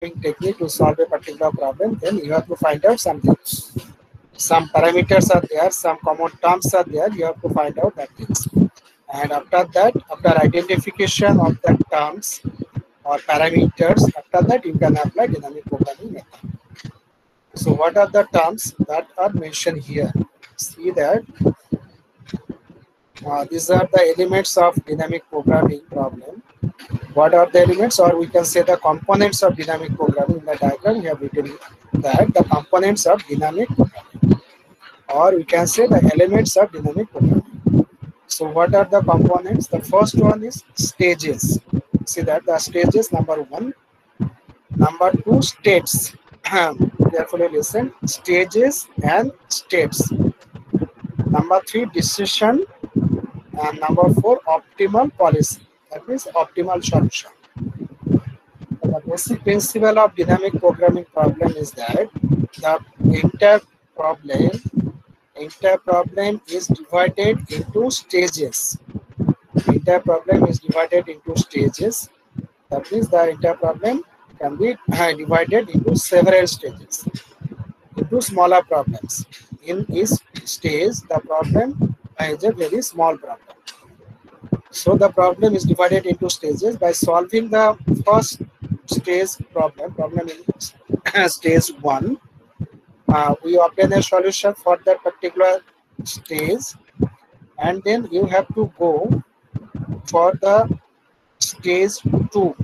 technique to solve a particular problem, then you have to find out something. Some parameters are there, some common terms are there, you have to find out that things. And after that, after identification of the terms or parameters, after that you can apply dynamic programming method. So what are the terms that are mentioned here? See that these are the elements of dynamic programming problem. What are the elements, or we can say the components of dynamic programming? In the diagram we have written that the components of dynamic programming, or we can say the elements of dynamic programming. So what are the components? The first one is stages. See that the stages, number one. Number two, states. Carefully listen. Stages and states. Number three, decision. And number four, optimal policy. That means optimal solution. The basic principle of dynamic programming problem is that the entire problem is divided into stages. Entire problem is divided into stages. That means the entire problem can be divided into several stages, into smaller problems. In each stage, the problem is a very small problem. So the problem is divided into stages. By solving the first stage problem in stage 1, we obtain a solution for that particular stage, and then you have to go for the stage 2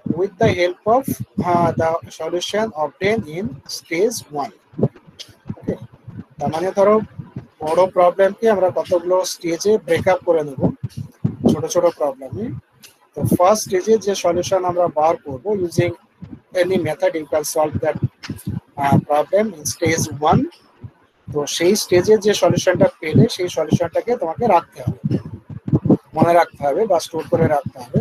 with the help of the solution obtained in stage 1. Okay, তার মানে ধরো বড় প্রবলেমকে আমরা কতগুলো স্টেজে breakup করে নেব ছোট ছোট প্রবলেমে। তো ফার্স্ট স্টেজে যে সলিউশন আমরা বার করব, using any method you can solve that problem in stage 1। তো সেই স্টেজে যে সলিউশনটা পেলে সেই সলিউশনটাকে তোমাকে রাখতে হবে, মনে রাখতে হবে বা স্টোর করে রাখতে হবে।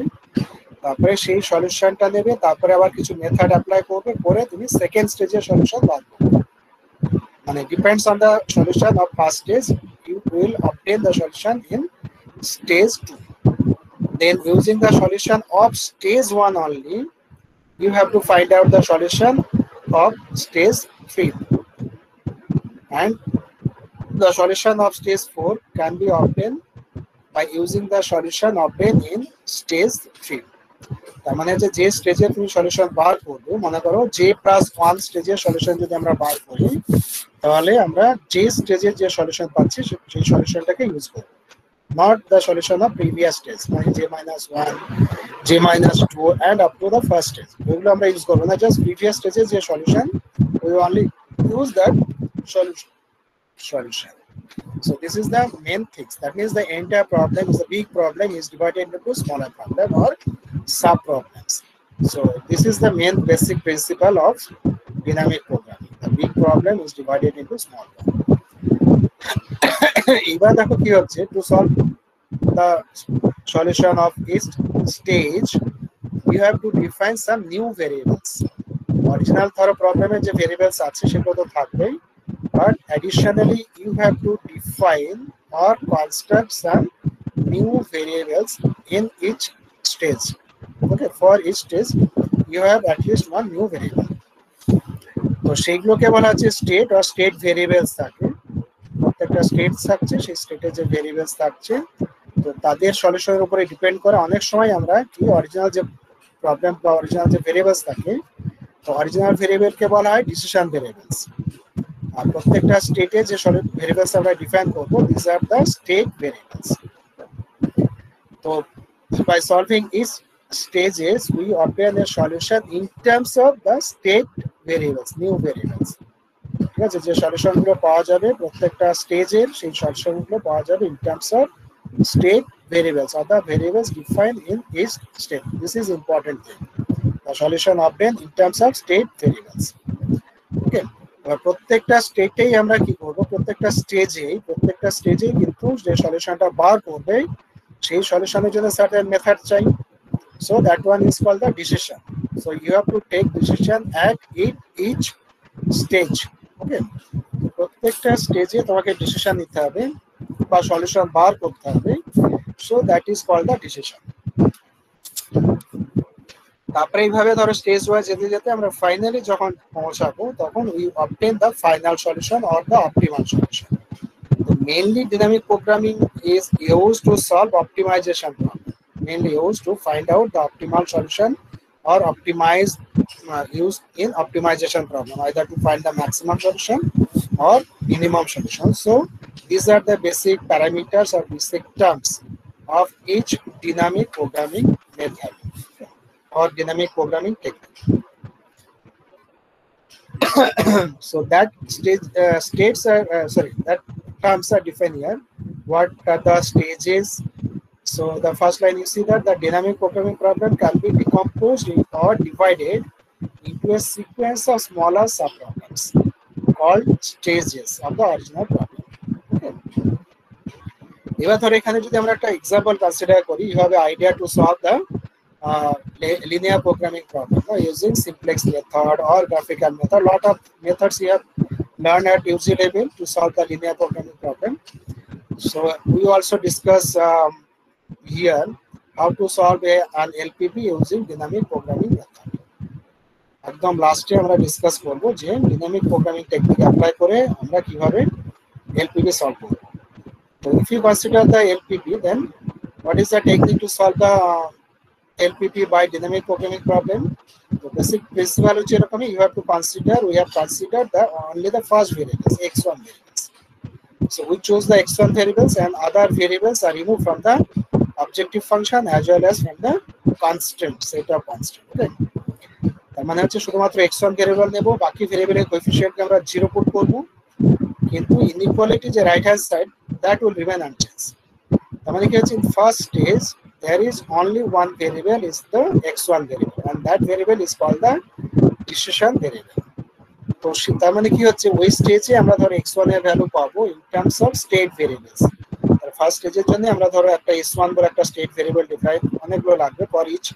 তারপরে সেই সলিউশনটা নেবে, তারপরে আবার কিছু মেথড অ্যাপ্লাই করবে, করে তুমি সেকেন্ড স্টেজের সলিউশন বার করবে। মানে depends on the solution of first stage, you will obtain the solution in stage 2. Then using the solution of stage 1 only, you have to find out the solution of stage 3. And the solution of stage 4 can be obtained by using the solution obtained in stage 3. তার মানে যে স্টেজে তুমি solution বার করবে, মনে করো J+1 স্টেজের সলিউশন যদি আমরা বার করি, তাহলে আমরা যে স্টেজের যে সলিউশন পাচ্ছি সেই সলিউশনটাকে ইউজ করব, not the solution of previous stage, like J-1, J-2 and up to the first stage. এগুলো আমরা ইউজ করব না, জাস্ট প্রিভিয়াস স্টেজে যে solution, we only use that solution. So this is the main things. That means the entire problem is a big problem is divided into smaller problem or sub problems. So this is the main basic principle of dynamic programming. The big problem is divided into small problem. এবার দেখো কি হচ্ছে, to solve the solution of each stage you have to define some new variables. Original ধরো প্রবলেমের যে variables আছে সেগুলো তো থাকবেই, but additionally you have to define or construct some new variables in each stage. Okay, for each stage you have at least one new variable. তো সেইগুলোকে বলা হচ্ছে স্টেট অর স্টেট ভেরিয়েবলস থাকে। প্রত্যেকটা স্টেট থাকছে, সেই স্টেটে যে ভেরিয়েবলস থাকছে, তো তাদের সলিউশনের উপরে ডিপেন্ড করে অনেক সময় আমরা কি অরিজিনাল যে প্রবলেম বা অরিজিনাল যে ভেরিয়েবলস থাকে, তো অরিজিনাল ভেরিয়েবলকে বলা হয় ডিসিশন ভেরিয়েবলস। আর প্রত্যেকটা স্টেটে যে ভেরিয়েবলস আমরা ডিফাইন করব, this are the state variables. তো by solving each stages we obtain a solution in terms of the state variables, new variables. ঠিক আছে, যে সলিউশনগুলো পাওয়া যাবে প্রত্যেকটা স্টেজের, সেই সলিউশনগুলো পাওয়া যাবে in terms of state variables or the variables defined in each state. This is important thing. The solution obtained in terms of state variables. Okay, এবার প্রত্যেকটা স্টেটেই আমরা কি করব, প্রত্যেকটা স্টেজেই কিন্তু যে সলিউশনটা বার করবে সেই সলিউশনের জন্য সার্টেন মেথড চাই। So that one is called the decision. So you have to take decision at each stage. Okay, প্রত্যেকটা স্টেজে তোমাকে ডিসিশন নিতে হবে বা সলিউশন বার করতে হবে। So that is called the decision. তারপরে এইভাবে ধরো স্টেজ ওয়াইজ যেতে যেতে আমরা ফাইনালি যখন পৌঁছাবো তখন we obtain the final solution or the optimal solution. তো mainly dynamic programming is used to solve optimization problem, mainly used to find out the optimal solution or optimize used in optimization problem, either to find the maximum solution or minimum solution. So these are the basic parameters or basic terms of each dynamic programming method or dynamic programming technique. So that states are sorry, that terms are defined here. What are the stages? So the first line, you see that the dynamic programming problem can be decomposed or divided into a sequence of smaller subproblems called stages of the original problem. Okay. এবার ধরো এখানে যদি আমরা একটা example consider করি, you have an idea to solve the linear programming problem using simplex method or graphical method. Lot of methods you have learned at UG level to solve the linear programming problem. So we also discuss here how to solve an LPP using dynamic programming method. একদম লাস্টে আমরা discuss করব যে dynamic programming technique apply করে আমরা কিভাবে LPP solve করব। তো if you consider the LPP, then what is the technique to solve the LPP by dynamic programming problem? The basic principle হচ্ছে এরকমই, you have to consider, we have considered the only the first variables, x1 variables. So we choose the x1 variables and other variables are removed from the objective function as well as from the constant set of constant. Okay. তার মানে হচ্ছে শুধুমাত্র x1 variable নেব, বাকি ভেরিয়েবলের কোএফিসিয়েন্টকে আমরা 0 put করব, কিন্তু ইনইকুয়ালিটি যে right hand side that will remain unchange. তার মানে কি হচ্ছে, in first stage there is only one variable is the x1 variable and that variable is called the decision variable. তো তার মানে কি হচ্ছে, ওই স্টেজে আমরা ধরো x1 এর ভ্যালু পাবো in terms of state variables. তার ফার্স্ট স্টেজের জন্য আমরা ধরো একটা s1 বলে একটা স্টেট ভেরিয়েবল ডিফাইন, অনেকগুলো লাগবে, for each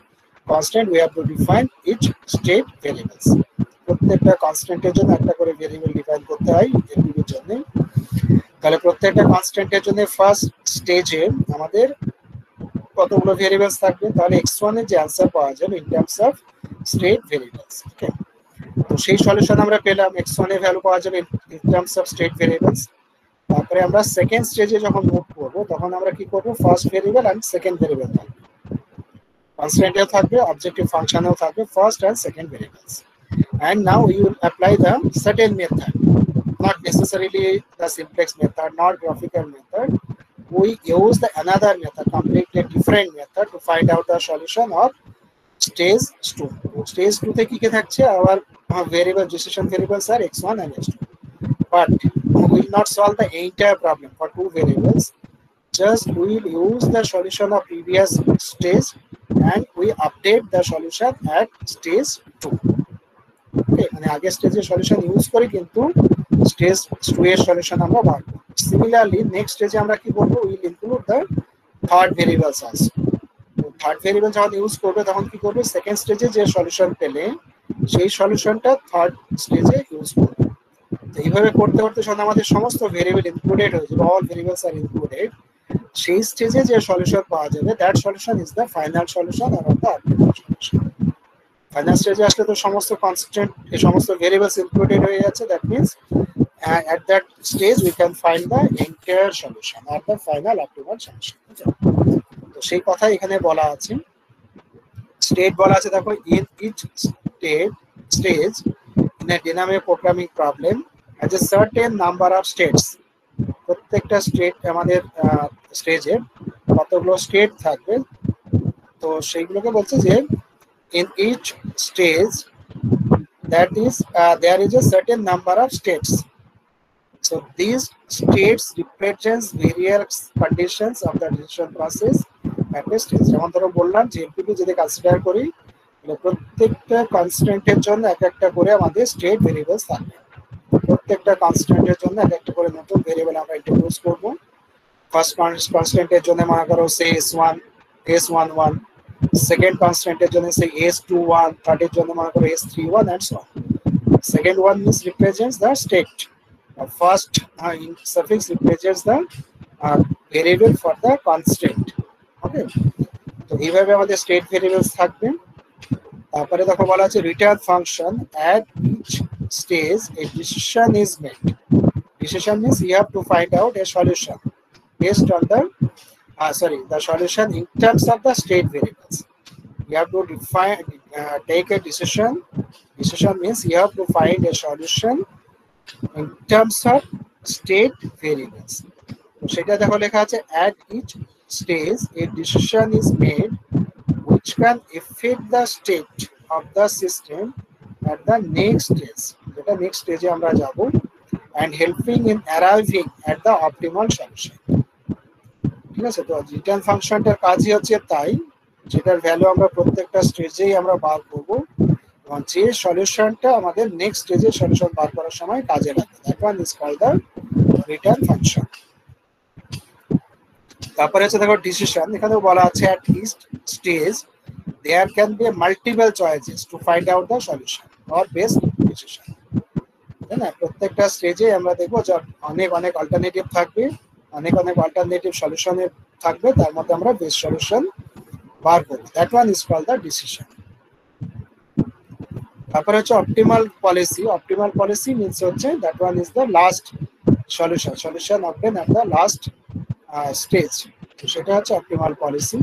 constant we have to define each state variables. প্রত্যেকটা কনস্ট্যান্টের জন্য একটা করে ভেরিয়েবল ডিফাইন করতে হয় এলপিপির জন্য। তাহলে প্রত্যেকটা কনস্ট্যান্টের জন্য ফার্স্ট স্টেজে আমাদের কতগুলো ভেরিয়েবলস থাকবে, তাহলে x1 এর যে অ্যানসার পাওয়া যাবে in terms of state variables. Okay, তো সেই সলিউশন আমরা পেলাম, x1 এর ভ্যালু পাওয়া যাবে in terms of state variables. তারপরে আমরা সেকেন্ড স্টেজে যখন মুভ করব তখন আমরা কি করব, first variable and second variable থাকবে, কনস্ট্যান্টও থাকবে, অবজেক্টিভ ফাংশনও থাকবে, first and second variables. And now we will apply the certain method, not necessarily the simplex method, not graphical method. We use the another method, completely different method, to find out the solution of stage 2. Stage 2 তে কি কি থাকছে, our variable decision variables are x1 and x2, but we will not solve the entire problem for two variables. Just we will use the solution of previous stage and we update the solution at stage 2. Okay, মানে আগের স্টেজের solution use করি কিন্তু stage 2 এর solution আমরা বার করব। Similarly next স্টেজে আমরা কি করব, will include the third variables also. তো থার্ড ভেরিয়েবল যখন ইউজ করবে তখন কি করবে, সেকেন্ড স্টেজে যে সলিউশন পেলে সেই সলিউশনটা থার্ড স্টেজে ইউজ করবে। তো এইভাবে করতে করতে যখন আমাদের সমস্ত ভেরিয়েবল ইনক্লুডেড হয়ে যাবে, অল ভেরিয়েবলস আর ইনক্লুডেড, সেই স্টেজে যে সলিউশন পাওয়া যাবে that solution is the final solution or the optimal solution. Final স্টেজে আসলে তো সমস্ত কনস্ট্যান্ট, এই সমস্ত ভেরিয়েবলস ইনক্লুডেড হয়ে যাচ্ছে, that means at that stage we can find the entire solution or the final optimal solution. তো সেই কথা এখানে বলা আছে, স্টেট বলা আছে, দেখো in each stage in a dynamic programming problem has a certain number of states. প্রত্যেকটা স্টেট আমাদের স্টেজে কতগুলো স্টেট থাকবে, তো সেইগুলোকে বলছে যে in each stage that is there is a certain number of states. So these states represents various conditions of the decision process at a stage. যেমন ধরো বললাম যে এলপিপি যদি কনসিডার করি, প্রত্যেকটা কনস্ট্যান্টের জন্য এক একটা করে আমাদের স্টেট ভেরিয়েবলস থাকবে, প্রত্যেকটা কনস্ট্যান্টের জন্য এক একটা করে নতুন ভেরিয়েবল আমরা ইন্ট্রোডিউস করব। ফার্স্ট কনস্ট্যান্টের জন্য মনে করো সে s11, সেকেন্ড কনস্ট্যান্টের জন্য সে s21, থার্ডের জন্য মনে করো s31 and so on. Second one is represents the state. First suffix represents the variable for the constant. Okay, তো এইভাবে আমাদের স্টেট ভেরিয়েবলস থাকবে। তারপরে দেখো বলা আছে return function at each stage a decision is made. Decision means you have to find out a solution based on the solution in terms of the state variables. You have to take a decision. Decision means you have to find a solution in terms of state variables. তো সেটা দেখো লেখা আছে at each stage a decision is made which can affect the state of the system at the next stage. যেটা next stage আমরা যাব and helping in arriving at the optimal solution. ঠিক আছে, তো রিটার্ন ফাংশনটার কাজই হচ্ছে তাই, যেটার ভ্যালু আমরা প্রত্যেকটা স্টেজেই আমরা বার করব এবং যে সলিউশনটা আমাদের নেক্সট স্টেজে সলিউশন বার করার সময় কাজে লাগবে। That one is called the return function. তারপরে হচ্ছে দেখো ডিসিশন, এখানেও বলা আছে at each stage there can be multiple choices to find out the solution or best decision. তাই না, প্রত্যেকটা স্টেজে আমরা দেখবো যে অনেক অনেক অল্টারনেটিভ থাকবে, অনেক অনেক অল্টারনেটিভ সলিউশনে থাকবে, তার মধ্যে আমরা বেস্ট সলিউশন বার করব। That one is called the decision. তারপরে হচ্ছে optimal policy. Optimal policy means হচ্ছে that one is the last solution, solution obtain at the last stage. তো সেটা হচ্ছে অপটিমাল পলিসি।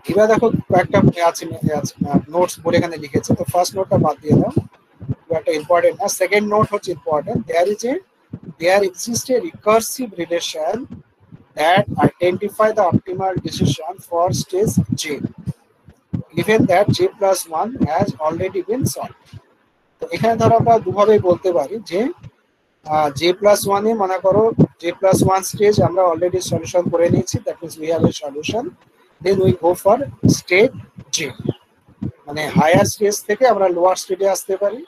এবার দেখো কয়েকটা আছে নোটস বোর্ড এখানে লিখেছে, তো ফার্স্ট নোটটা বাদ দিয়ে দাও, একটা ইম্পর্টেন্ট না। সেকেন্ড নোট হচ্ছে important. There exists a recursive relation that identify the optimal decision for stage J, given that J plus 1 has already been solved. তো এখানে ধরো আমরা দুভাবে বলতে পারি যে J plus 1 এ মনে করো J plus 1 স্টেজ আমরা অলরেডি সলিউশন করে নিয়েছি, that means we have a solution, then we go for state J, মানে হায়ার স্টেজ থেকে আমরা লোয়ার স্টেজে আসতে পারি।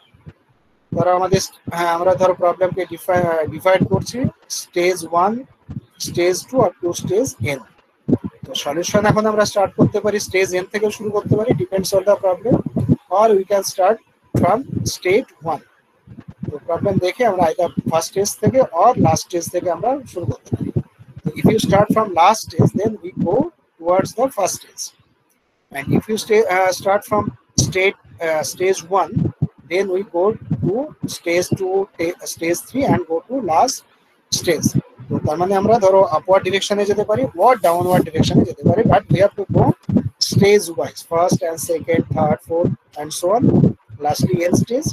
ধরো আমাদের আমরা ধরো প্রবলেমকে ডিভাইড করছি stage 1, stage 2 up to stage n। তো সলিউশন এখন আমরা স্টার্ট করতে পারি স্টেজ n থেকে শুরু করতে পারি, depends on the problem, or we can start from state 1। তো প্রবলেম দেখে আমরা আইদার ফার্স্ট স্টেজ থেকে অর লাস্ট স্টেজ থেকে আমরা শুরু করতে পারি। তো if you start from last stage then we go towards the first stage, and if you start from stage 1, then we go to stage 2, stage 3 and go to last stage. তো তার মানে আমরা ধরো আপওয়ার্ড ডিরেকশনে যেতে পারি or downward ডিরেকশনে যেতে পারি, but we have to go stage wise, first and second, third, fourth and so on, lastly n stage,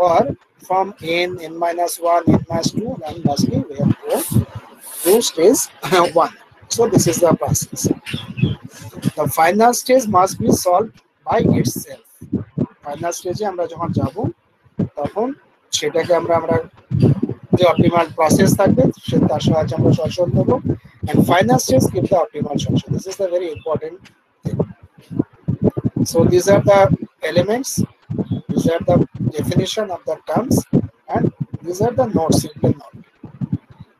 or from n minus 1, n minus 2, and lastly we have to go to stage 1. So this is the process. The final stage must be solved by itself. Final stage আমরা যখন যাব তখন সেটাকে আমরা যে optimal process থাকবে তার সাহায্যে আমরা সলিউশন দেব, and final stage give the optimal solution. This is the very important thing. So these are the elements, these are the definition of the terms, and these are the notes, simple note.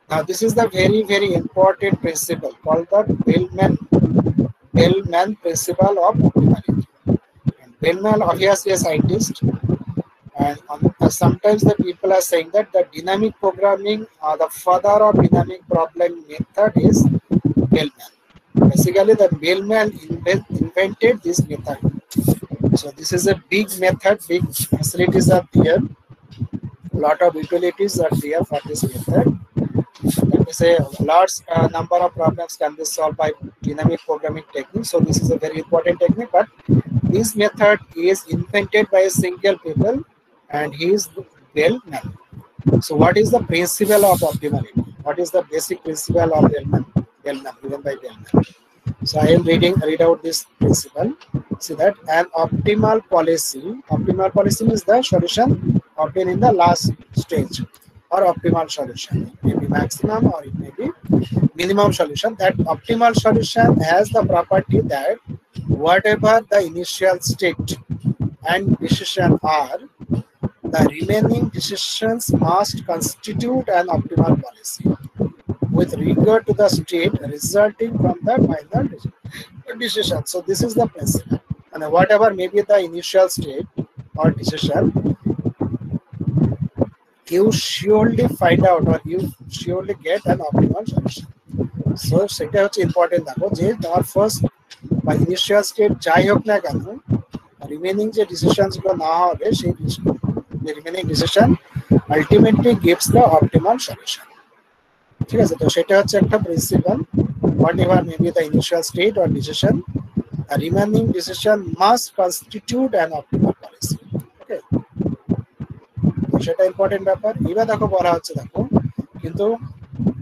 Now this is the very very important principle called the Bellman principle of optimality. Bellman obviously a scientist, and sometimes the people are saying that the dynamic programming, the father of dynamic problem method is Bellman. Basically, the Bellman invented this method. So this is a big method, big facilities are there, lot of utilities are there for this method. Let me say large number of problems can be solved by dynamic programming technique. So this is a very important technique, but this method is invented by a single people, and he is Bellman. So what is the principle of optimality? What is the basic principle of Bellman given by Bellman? So I am read out this principle. See that an optimal policy is the solution obtained in the last stage, or optimal solution. It may be maximum or it may be minimum solution. That optimal solution has the property that whatever the initial state and decision are, the remaining decisions must constitute an optimal policy with regard to the state resulting from the final decision. So this is the principle, and whatever may be the initial state or decision, you surely find out or you surely get an optimal solution. So সেটা হচ্ছে important, দেখো যে তোমার first বা initial state যাই হোক না কেন, রিমেনিং যে ডিসিশনস গুলো নেওয়া হবে সেই remaining decision ultimately gives the optimal solution. ঠিক আছে, তো সেটা হচ্ছে একটা principal. whatever may be the initial state or decision, a remaining decision must constitute an optimal policy. Okay, সেটা ইম্পর্টেন্ট ব্যাপার। এবার দেখো বলা হচ্ছে, দেখো কিন্তু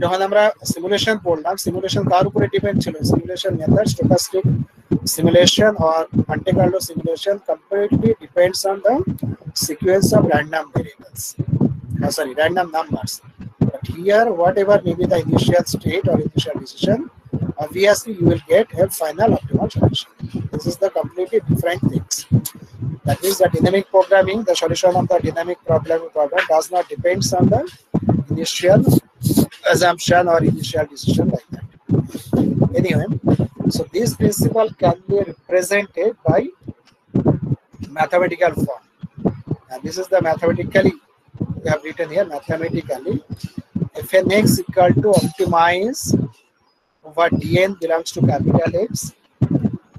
যখন আমরা সিমুলেশন পড়লাম, সিমুলেশন কার উপরে ডিপেন্ড ছিল? Simulation method, statistic simulation or Monte Carlo simulation completely depends on the sequence of random variables. Random numbers. But here, whatever may be the initial state or initial decision, obviously you will get a final optimal solution. This is the completely different things. That is, the dynamic programming, the solution of the dynamic problem does not depend on the initial assumption or initial decision like that. Anyway, so this principle can be represented by mathematical form, and this is the mathematically we have written here. Mathematically, fnx equal to optimize over dn belongs to capital X,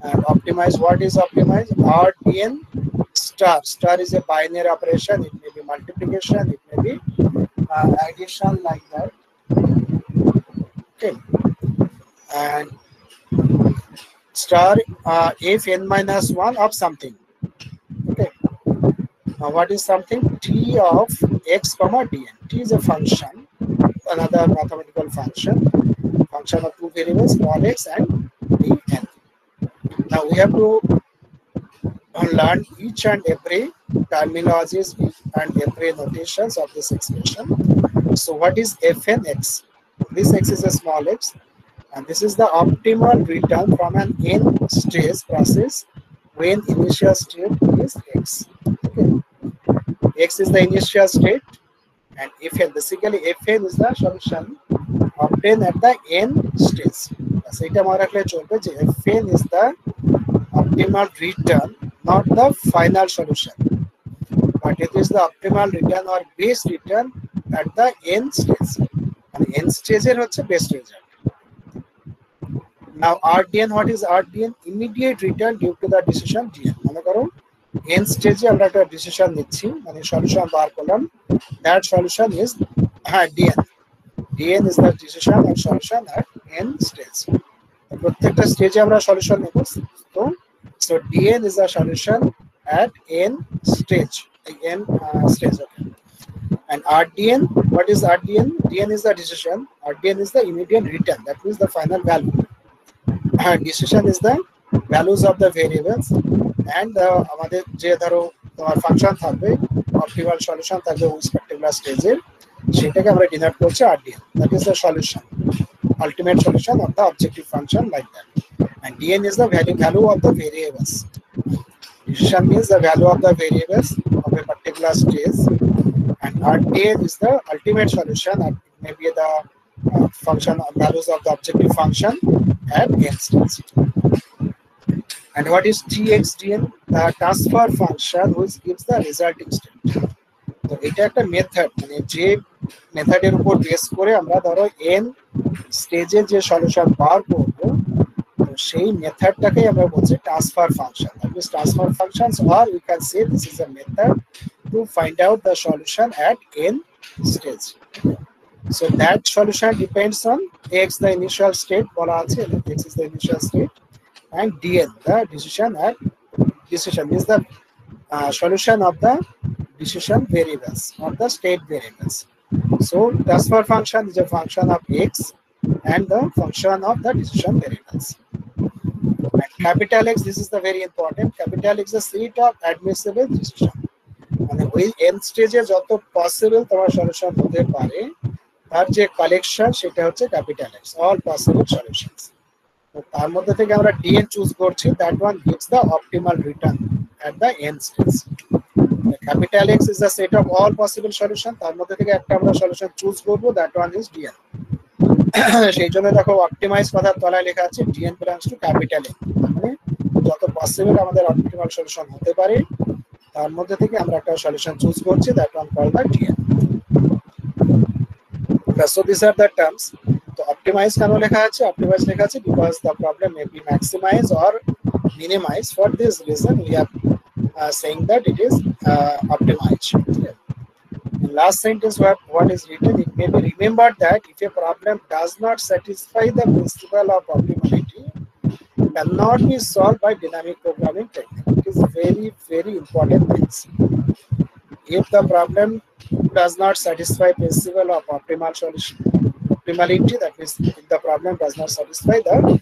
and optimize, what is optimize? R dn star. Star is a binary operation. It may be multiplication, it may be addition, like that. Okay, and star if n minus 1 of something. Okay, now what is something? T of x comma dn. T is a function, another mathematical function of two variables, small x and dn. Now we have to learn each and every terminologies and every notations of this expression. So what is fnx? This x is a small x, and this is the optimal return from an n stage process when initial state is x. Okay. X is the initial state, and fn, basically fn is the solution obtained at the n stage. So এটা মনে রাখলে চলবে যে fn is the optimal return, not the final solution, but it is the optimal return or base return at the n stage. And n stage এর হচ্ছে best result. Now RDN, what is RDN? Immediate return due to the decision DN. মনে করো n stage আমরা একটা decision নিচ্ছি, মানে solution বার করলাম, that solution is DN. DN is the decision or solution at n stage. প্রত্যেকটা স্টেজে আমরা সলিউশন নেব, তো so DN is the solution at n stage. Okay. And RDN, what is RDN? DN is the decision, RDN is the immediate return, that means the final value. Decision is the values of the variables, and আমাদের যে ধরো তোমার function থাকবে, optimal solution থাকবে ওই particular স্টেজে, সেটাকে আমরা ডিনোট করছি RDN. That is the solution, ultimate solution of the objective function, like that. And DN is the value of the variables. Decision means the value of the variables of a particular stage, and RDN is the ultimate solution, and maybe the function of values of the objective function at n stage. And what is TXDN? The transfer function which gives the resulting state. তো এটা একটা method, মানে যে মেথডের উপর base করে আমরা ধরো n স্টেজে যে সলিউশন বার করব, তো সেই মেথডটাকেই আমরা বলছি transfer function. That means transfer functions, or we can say this is a method to find out the solution at n stage. So that solution depends on x, the initial state, x is the initial state, and dn, the decision is the solution of the decision variables, not the state variables. So transfer function is a function of x and the function of the decision variables. And capital X, this is the very important. Capital X is the set of admissible decision. মানে ওই n স্টেজে যত possible তোমার solution হতে পারে তার যে collection, সেটা হচ্ছে capital X, all possible solutions. তো তার মধ্যে থেকে আমরা ডিএন চুজ করছি, that one gives the optimal return at the N stage. Capital X is the set of all possible solution, তার মধ্যে থেকে একটা আমরা সলিউশন চুজ করব, দ্যাট ওয়ান ইজ ডিএন। সেই জন্য দেখো অপটিমাইজ কথার তলায় লেখা আছে DN belongs to capital N, মানে যত পসিবল আমাদের অপটিমাল সলিউশন হতে পারে তার মধ্যে থেকে আমরা একটা সলিউশন চুজ করছি, that one called the DN. So these are the terms. So optimize কেন লেখা আছে? Optimize লেখা আছে because the problem may be maximized or minimized. For this reason we have saying that it is optimized. Yeah. The last sentence, what is written, it may be remembered that if a problem does not satisfy the principle of optimality, cannot be solved by dynamic programming technique. It is very, very important things. If the problem does not satisfy principle of optimal solution, optimality, that means if the problem does not satisfy the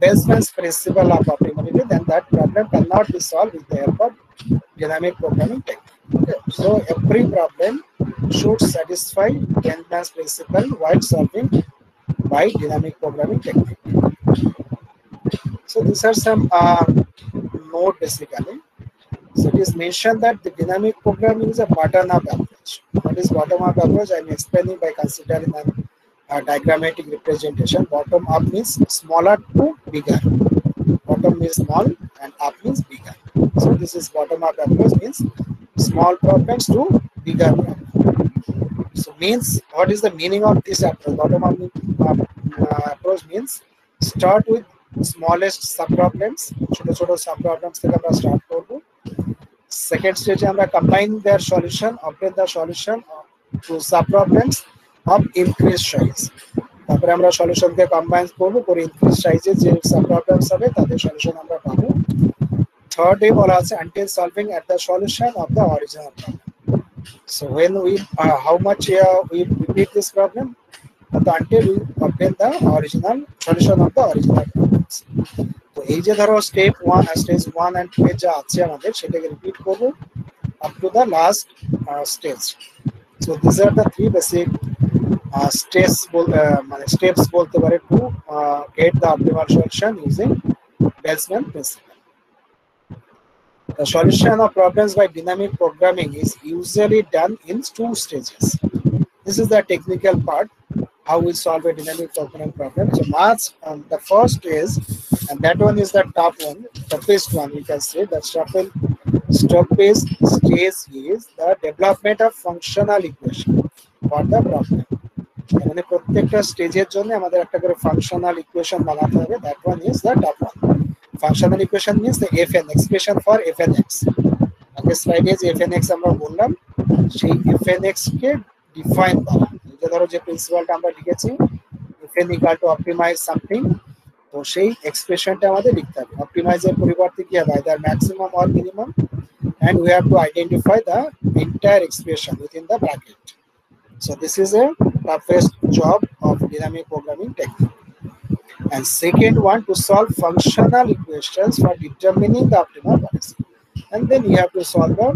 Bellman's principle of optimality, then that problem cannot be solved with the help of dynamic programming technique. Okay. So every problem should satisfy Bellman's principle while solving by dynamic programming technique. So these are some note basically. So it is mentioned that the dynamic programming is a bottom-up approach. What is bottom-up approach? I am explaining by considering a diagrammatic representation. Bottom-up means smaller to bigger. Bottom means small and up means bigger. So this is bottom-up approach, means small problems to bigger problems. So means, what is the meaning of this approach? Bottom-up approach means start with smallest sub-problems. ছোট ছোট sub-problems থেকে আমরা start করব. Second stage, আমরা combine their solution, obtain the solution to sub-problems of increased size. তারপরে আমরা সলিউশনকে combine করব করে ইনক্রিজ সাইজে যে সাব-প্রবলেমস হবে তাদের সলিউশন আমরা পাবো। থার্ড এ বলা আছে until solving at the solution of the original problem. So when we how much we repeat this problem until we obtain the original solution of the original problems. তো এই যে ধরো স্টেজ 1 and 2 যা আছে আমাদের সেটাকে রিপিট করব up to the last stage. So these are the three basic steps bolte pare to get the optimal solution using Bellman principle. The solution of problems by dynamic programming is usually done in 2 stages. This is the technical part, how we solve a dynamic programming problem. So the first is, and that one is the top one, toughest one, we can say. The toughest stage is the development of functional equation for the problem. মানে প্রত্যেকটা স্টেজের জন্য আমাদের একটা করে functional equation বানাতে হবে। That one is the top one. Functional equation means the fn expression for fnx। আগে স্লাইডে যে fnx আমরা বললাম সেই fnx কে ডিফাইন করা। যে ধরো যে প্রিন্সিপালটা আমরা লিখেছি fn equal to optimise something, তো সেই এক্সপ্রেশনটা আমাদের লিখতে হবে। অপটিমাইজের পরিবর্তে কি হবে, either maximum or minimum, and we have to identify the entire expression within the bracket. So this is a toughest job of dynamic programming technique. And second one, to solve functional equations for determining the optimal policy. And then you have to solve the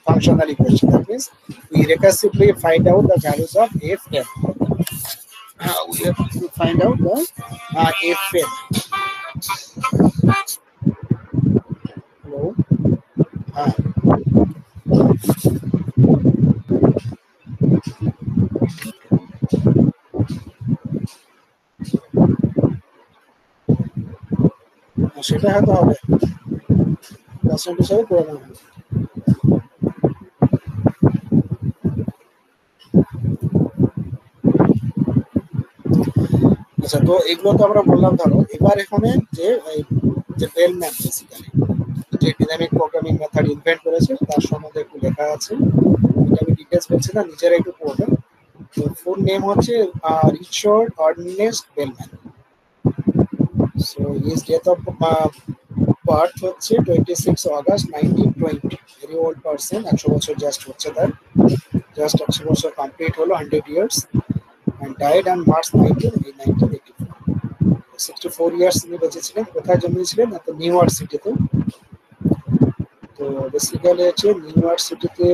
functional equation. That means we recursively find out the values of fn. We have to find out the fn. Hello. সেটা হয়তো হবে percent হিসাবে করে নেওয়া হবে। আচ্ছা, তো এগুলো তো আমরা বললাম। ধরো এবার এখানে যে বেলম্যান বেসিক্যালি যে ডাইনামিক প্রোগ্রামিং মেথড ইনভেন্ট করেছে তার সম্বন্ধে একটু লেখা আছে। এটা আমি ডিটেইলস বলছি না, নিজেরা একটু পড়বেন। তো ফুল নেম হচ্ছে Richard Ernest Bellman. So his date of birth হচ্ছে 26 August 1920. Very old person, 100 বছর জাস্ট হচ্ছে তার, জাস্ট 100 বছর কমপ্লিট হলো, 100 years, and died on March 1984. 64 years তিনি বেঁচে ছিলেন। কোথায় জন্মেছিলেন? তো নিউ ইয়র্ক সিটিতে। তো বেসিক্যালি হচ্ছে নিউ ইয়র্ক সিটিতে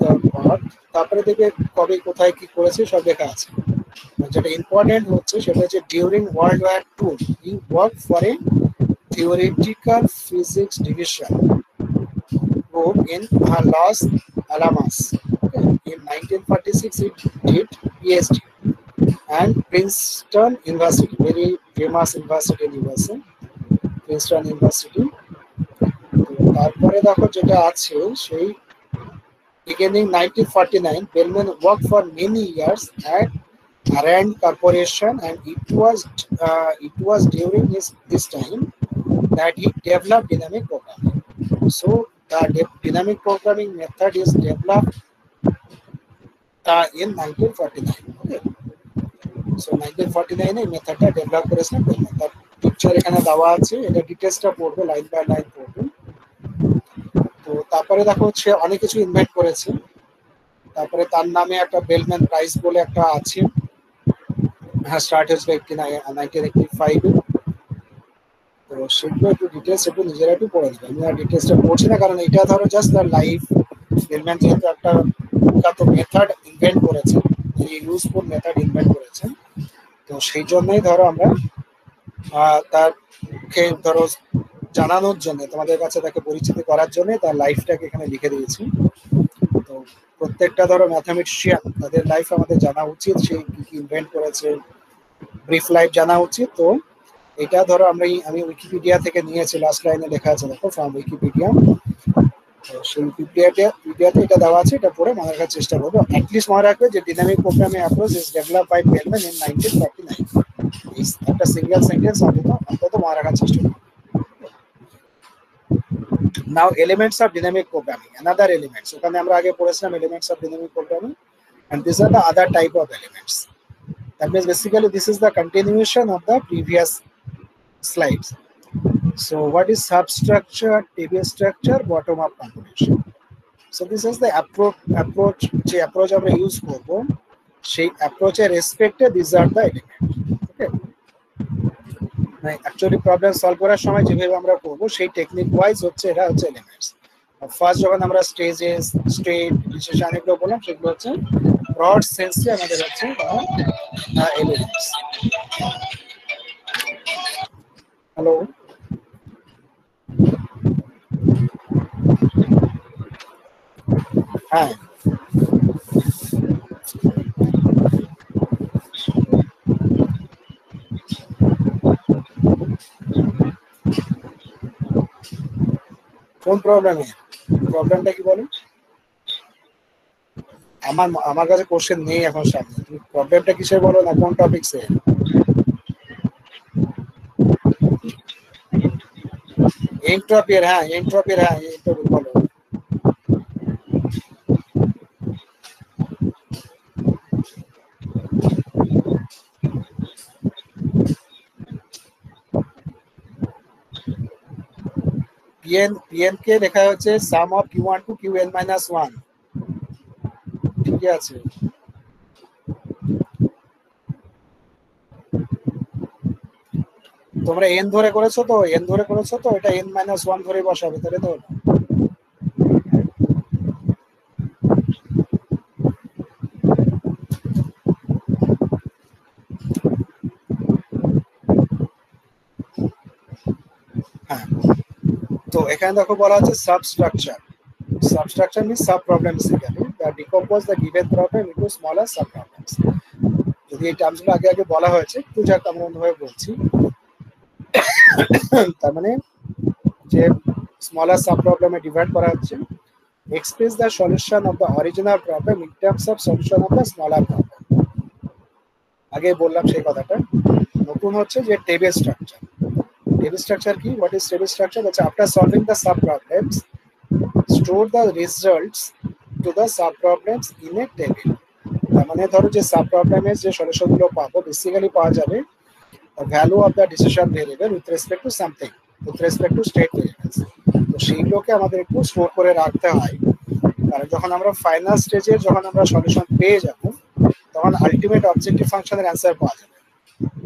তার বার্থ। তারপরে দেখে কবে কোথায় কি করেছে সব লেখা আছে। যেটা ইম্পর্টেন্ট হচ্ছে সেটা হচ্ছে during World War II he worked for a theoretical physics division group in Los Alamos. In 1946 he did PhD and Princeton University, very famous university in USA, Princeton University. তারপরে দেখো যেটা আছে সেই beginning 1949 Bellman worked for many years at Rand Corporation, and it was during this time that he developed dynamic programming. So the dynamic programming method is developed in 1949. Okay. So 1949 এই মেথডটা develop করেছেন। তার picture এখানে দেওয়া আছে, এটা ডিটেইলসটা পড়বে, line by line পড়বে। তো তারপরে দেখো হচ্ছে অনেক কিছু ইনভেন্ট করেছে। তারপরে তার নামে একটা বেলম্যান প্রাইজ বলে একটা আছে, হ্যাঁ, স্টার্ট হয়েছিল 1985 এ। তো সেগুলো একটু ডিটেলস একটু নিজেরা একটু পড়ে দেবে, আমি আর ডিটেলসটা পড়ছি না, কারণ এটা ধরো জাস্ট তার লাইফ। বেলম্যান যেহেতু একটা বিখ্যাত মেথড ইনভেন্ট করেছেন, ইউজফুল মেথড ইনভেন্ট করেছেন, তো সেই জন্যই ধরো আমরা তারকে ধরো জানানোর জন্য, তোমাদের কাছে তাকে পরিচিতি করার জন্য তার লাইফটাকে এখানে লিখে দিয়েছি। তো প্রত্যেকটা ধরো ম্যাথামেটিশিয়ান, তাদের লাইফ আমাদের জানা উচিত, সে কি কি ইনভেন্ট করেছে, ব্রিফ লাইফ জানা উচিত। তো এটা ধরো আমি উইকিপিডিয়া থেকে নিয়েছি, লাস্ট লাইনে লেখা আছে দেখো, ফ্রম উইকিপিডিয়া। তো সেই উইকিপিডিয়াতে এটা দেওয়া আছে, এটা পড়ে মনে রাখার চেষ্টা করবো। অ্যাটলিস্ট মনে রাখবে যে dynamic programming approach is developed by Bellman in 1949। একটা সিঙ্গেল সেন্টেন্স অন্তত মনে রাখার চেষ্টা করবো। Now elements of dynamic programming, another elements, ওখানে আমরা আগে পড়েছিলাম elements of dynamic programming, and these are the other type of elements. That means basically this is the continuation of the previous slides. So what is substructure, table structure, bottom up computation? So this is the approach যে approach আমরা use করব, সেই অ্যাপ্রোচের রেসপেক্টে these are the elements. Okay, মানে actually problem solve করার সময় যেভাবে আমরা করব সেই টেকনিক ওয়াইজ হচ্ছে এটা হচ্ছে এলিমেন্টস। ফার্স্ট যখন আমরা স্টেজেস, স্টেট, ডিসিশন এগুলো বললাম, সেগুলো হচ্ছে ব্রড সেন্সে আমাদের হচ্ছে এলিমেন্টস। হ্যালো, হ্যাঁ, কোন প্রবলেমটা কি বলো? আমার কাছে কোশ্চেন নেই এখন সামনে, তুমি প্রবলেমটা কিসের বলো না, কোন টপিকসে? এন্ট্রপির, হ্যাঁ এন্ট্রপির, হ্যাঁ এন্ট্রপি বলো। পিএন কে লেখা হচ্ছে sum of Q1 to Qn minus 1। ঠিকই আছে। তোমরা এন ধরে করেছো তো, এটা n মাইনাস 1 ধরে বসাবে, তাহলে তো হ্যাঁ। তো এখানে দেখো বলা আছে substructure means sub problems, that decompose the given problem into smaller sub problems. যদি এই টার্মসগুলো আগে বলা হয়েছে, একটু যাক আমরা অন্যভাবে বলছি। তার মানে যে স্মলার সাব প্রবলেমে ডিভাইড করা হচ্ছে, express the solution of the original problem in terms of solution of the smaller problem. আগে বললাম সেই কথাটা। নতুন হচ্ছে যে টেবিল স্ট্রাকচার। টেবিল স্ট্রাকচার কি? What is table structure? হচ্ছে after solving the sub problems, store the results to the sub problems in a table. তার মানে ধরো যে সাব প্রবলেমের যে সলিউশনগুলো পাবো, বেসিক্যালি পাওয়া যাবে value of the decision variable with respect to something, with respect to state variables. তো সেইগুলোকে আমাদের একটু স্টোর করে রাখতে হয়, কারণ যখন আমরা ফাইনাল স্টেজে যখন আমরা সলিউশন পেয়ে যাব, তখন আলটিমেট অবজেক্টিভ ফাংশনের অ্যান্সার পাওয়া যাবে।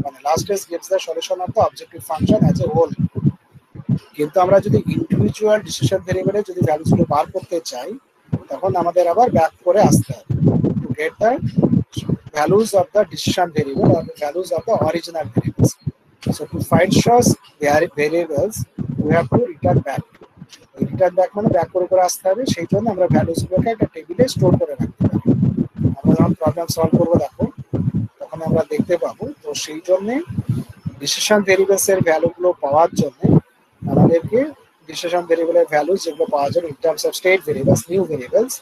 মানে last stage gives the solution of the objective function as a whole. কিন্তু আমরা যদি ইন্ডিভিজুয়াল ডিসিশন ভেরিয়েবলে যদি ভ্যালুসগুলো বার করতে চাই, তখন আমাদের আবার ব্যাক করে আসতে হবে to get the values of the decision variable or the values of the original variables. So to find such variables, we have to return back. Return back মানে ব্যাক করে আসতে হবে, সেই জন্য আমরা ভ্যালুসগুলোকে একটা টেবিলে স্টোর করে রাখতে পারি। আমরা যখন প্রবলেম সলভ করবো দেখো, তখন আমরা দেখতে পাবো। তো সেই জন্য ডিসিশন ভেরিয়েবলস এর ভ্যালুগুলো পাওয়ার জন্য আমাদেরকে ডিসিশন ভেরিয়েবলের ভ্যালু যেগুলো পাওয়া যাবে in terms of state variables, new variables,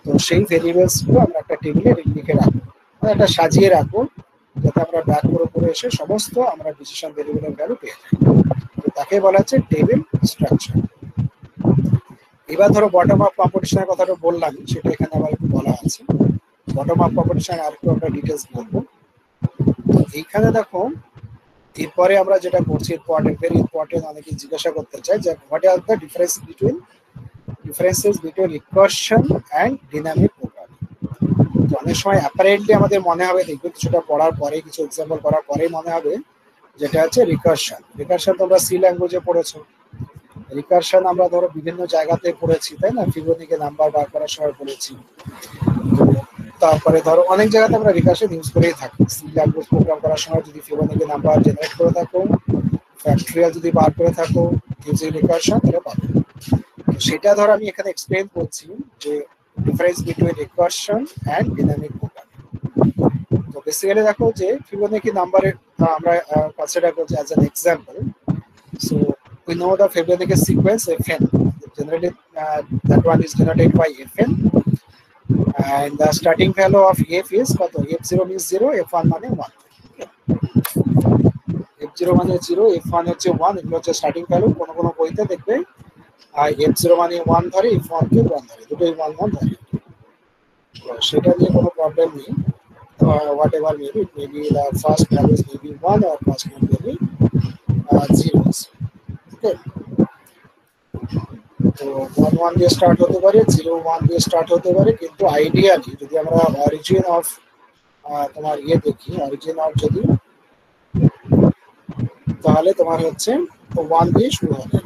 তো সেই ভেরিয়েবলস গুলো আমরা একটা টেবিলে লিখে রাখবো, একটা সাজিয়ে রাখবো, যাতে আমরা ব্যাক করে এসে সমস্ত আমরা ডিসিশন ভেরিয়েবলের ভ্যালু পেয়ে যাই। তো তাকে বলা হচ্ছে টেবিল স্ট্রাকচার। এবার ধরো বটম আপ কম্পিটিশনের কথাটা বললাম, সেটা এখানে আবার একটু বলা আছে। বটম আপ কম্পিটিশন আর একটু আমরা ডিটেলস বলবো। তো এইখানে দেখো এরপরে আমরা যেটা করছি, ইম্পর্টেন্ট, ভেরি ইম্পর্টেন্ট, অনেকে জিজ্ঞাসা করতে চাই যে what are the differences between recursion and dynamic programming. তো অনেক সময় অ্যাপারেন্টলি আমাদের মনে হবে, দেখবে কিছুটা পড়ার পরে, কিছু এক্সাম্পল করার পরেই মনে হবে যেটা হচ্ছে রিকারশন। রিকারশন তোমরা সি ল্যাঙ্গুয়েজে পড়েছো। রিকারশন আমরা ধরো বিভিন্ন জায়গাতে পড়েছি, তাই না? ফিবোনাকি নাম্বার বার করার সময় পড়েছি। তারপরে ধরো অনেক জায়গাতে আমরা রিকারশন ইউজ করেই থাকি। সি ল্যাঙ্গুয়েজ প্রোগ্রাম করার সময় যদি ফিবোনাকি নাম্বার জেনারেট করে থাকো, ফ্যাক্টরিয়াল যদি বার করে থাকো ইউজিং রিকারশন, তাহলে পাবে। সেটা ধরো আমি এখানে এক্সপ্লেইন করছি যে difference between recursion and dynamic programming. তো বেসিক্যালি দেখো যে ফিবোনাকি নাম্বারের আমরা কনসিডার করছি as an example. So we know the Fibonacci sequence fn. Generated, that one is generated by fn, and the starting value of f is what? F0 means 0, f1 মানে 1. f0 মানে 0, f1 হচ্ছে 1, এগুলো হচ্ছে starting value. কোনো কোনো বইতে দেখবে f0 মানে 1 ধরে, f1 কে 1 ধরে, দুটোই 1 1 ধরে। সেটা নিয়ে কোনো প্রবলেম নেই। Whatever maybe, maybe the first values may be 1 or first one may be 0. Okay. তো 1 1 দিয়ে স্টার্ট হতে পারে, 0 1 দিয়ে স্টার্ট হতে পারে, কিন্তু আইডিয়ালি যদি আমরা অরিজিন অফ তোমার দেখি, অরিজিন অফ যদি, তাহলে তোমার হচ্ছে 1 দিয়ে শুরু হবে।